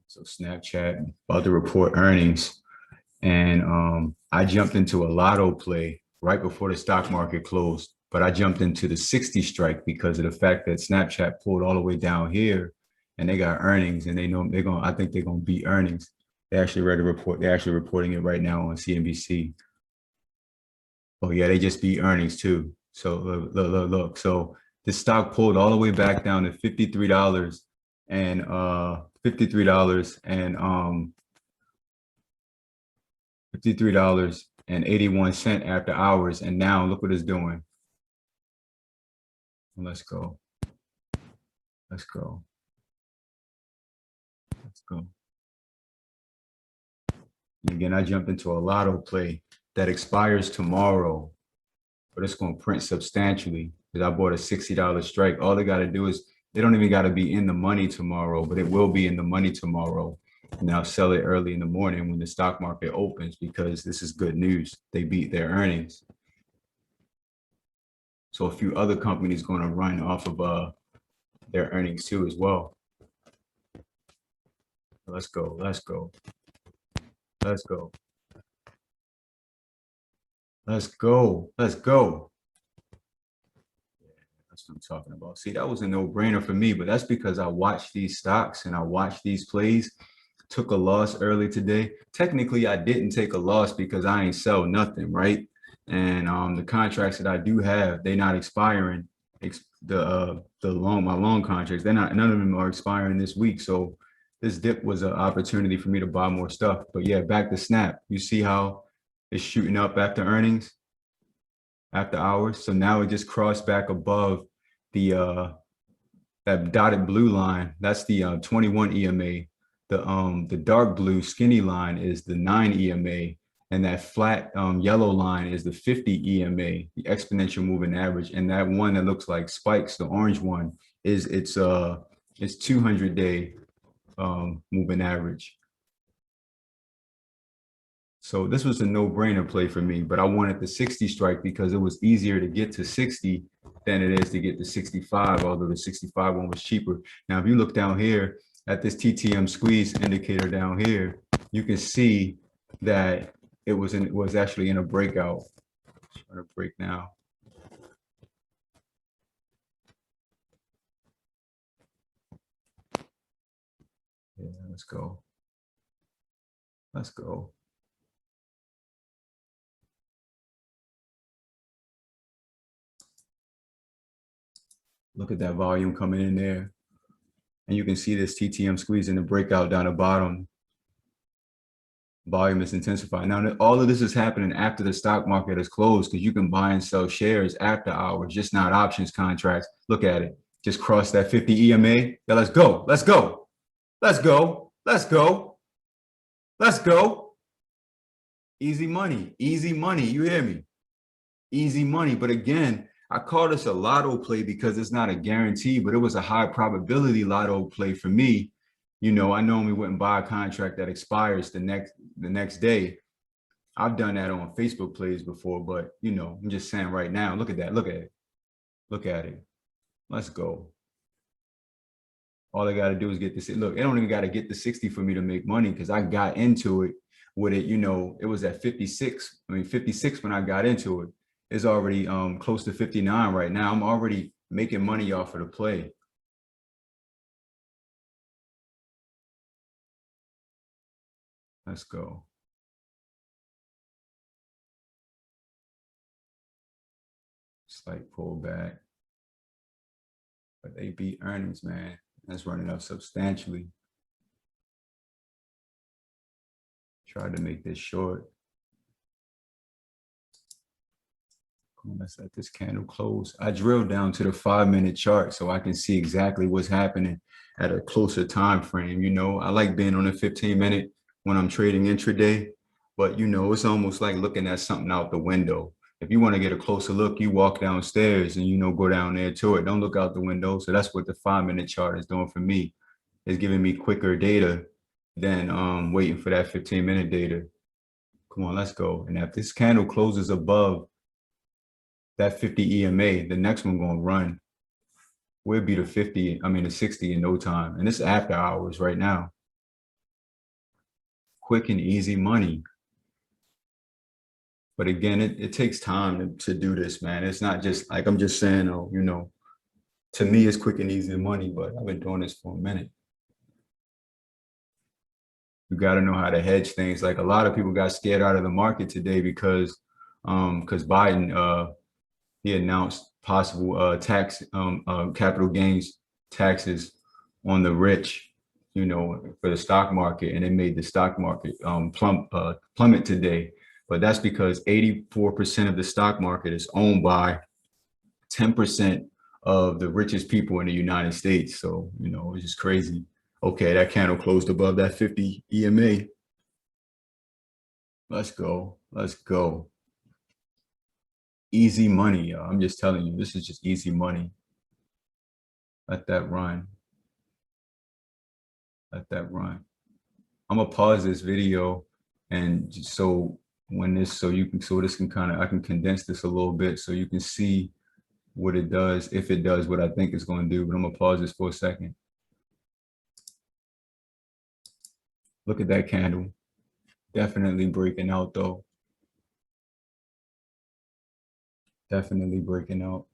So Snapchat about to report earnings, and I jumped into a Lotto play right before the stock market closed. But I jumped into the 60 strike because of the fact that Snapchat pulled all the way down here, and they got earnings, and they know they're going. I think they're going to beat earnings. They actually read the report. They're actually reporting it right now on CNBC. Oh yeah, they just beat earnings too. So look. So the stock pulled all the way back down to $53 and $53.81 after hours. And now look what it's doing. Let's go. Let's go. Let's go. And again, I jumped into a Lotto play that expires tomorrow, but it's going to print substantially because I bought a $60 strike. All they got to do is they don't even got to be in the money tomorrow, but it will be in the money tomorrow. And I'll sell it early in the morning when the stock market opens because this is good news. They beat their earnings. So a few other companies going to run off of their earnings too as well. Let's go. Let's go. Let's go. Let's go. Let's go. That's what I'm talking about. See, that was a no-brainer for me, but that's because I watched these stocks and I watched these plays. Took a loss early today. Technically, I didn't take a loss because I ain't sell nothing, right? And the contracts that I do have, they're not expiring. My long contracts, none of them are expiring this week. So this dip was an opportunity for me to buy more stuff. But yeah, back to Snap. You see how it's shooting up after earnings, after hours. So now it just crossed back above the that dotted blue line. That's the 21 EMA. The dark blue skinny line is the 9 EMA, and that flat yellow line is the 50 EMA, the exponential moving average. And that one that looks like spikes, the orange one, is its 200-day moving average. So this was a no-brainer play for me, but I wanted the 60 strike because it was easier to get to 60 than it is to get to 65, although the 65 one was cheaper. Now, if you look down here at this TTM squeeze indicator down here, you can see that it was actually in a breakout. I'm trying to break now. Yeah, let's go. Let's go. Look at that volume coming in there. And you can see this TTM squeeze in the breakout down the bottom. Volume is intensifying. Now, all of this is happening after the stock market is closed because you can buy and sell shares after hours, just not options contracts. Look at it. Just cross that 50 EMA. Yeah, let's go. Let's go. Let's go. Let's go. Let's go. Easy money. Easy money. You hear me? Easy money. But again, I call this a Lotto play because it's not a guarantee, but it was a high probability Lotto play for me. You know, I normally wouldn't buy a contract that expires the next day. I've done that on Facebook plays before, but you know, I'm just saying right now, look at that. Look at it. Look at it. Let's go. All I got to do is get this. Look, I don't even got to get the 60 for me to make money because I got into it with it. You know, it was at 56. I mean, 56 when I got into it. It's already close to 59 right now. I'm already making money off of the play. Let's go. Slight pullback. But they beat earnings, man. That's running up substantially. Tried to make this short. Let's let this candle close. I drilled down to the 5-minute chart so I can see exactly what's happening at a closer time frame. You know, I like being on a 15-minute when I'm trading intraday, but you know, it's almost like looking at something out the window. If you want to get a closer look, you walk downstairs and, you know, go down there to it. Don't look out the window. So that's what the 5-minute chart is doing for me. It's giving me quicker data than waiting for that 15-minute data. Come on, let's go. And if this candle closes above that 50 EMA, the next one going to run. We'll be the 60 in no time. And it's after hours right now. quick and easy money. But again, it takes time to do this, man. It's not just like I'm just saying, oh, you know, to me, it's quick and easy money, but I've been doing this for a minute. You got to know how to hedge things. Like a lot of people got scared out of the market today because Biden he announced possible capital gains taxes on the rich, you know, for the stock market, and it made the stock market plummet today. But that's because 84% of the stock market is owned by 10% of the richest people in the United States. So, you know, it's just crazy. Okay, that candle closed above that 50 EMA. Let's go. Let's go. Easy money, y'all. I'm just telling you, this is just easy money. Let that run. Let that run. I'm gonna pause this video and just so this can kind of, I can condense this a little bit so you can see what it does, if it does what I think it's going to do. But I'm gonna pause this for a second. Look at that candle. Definitely breaking out though. Definitely breaking out.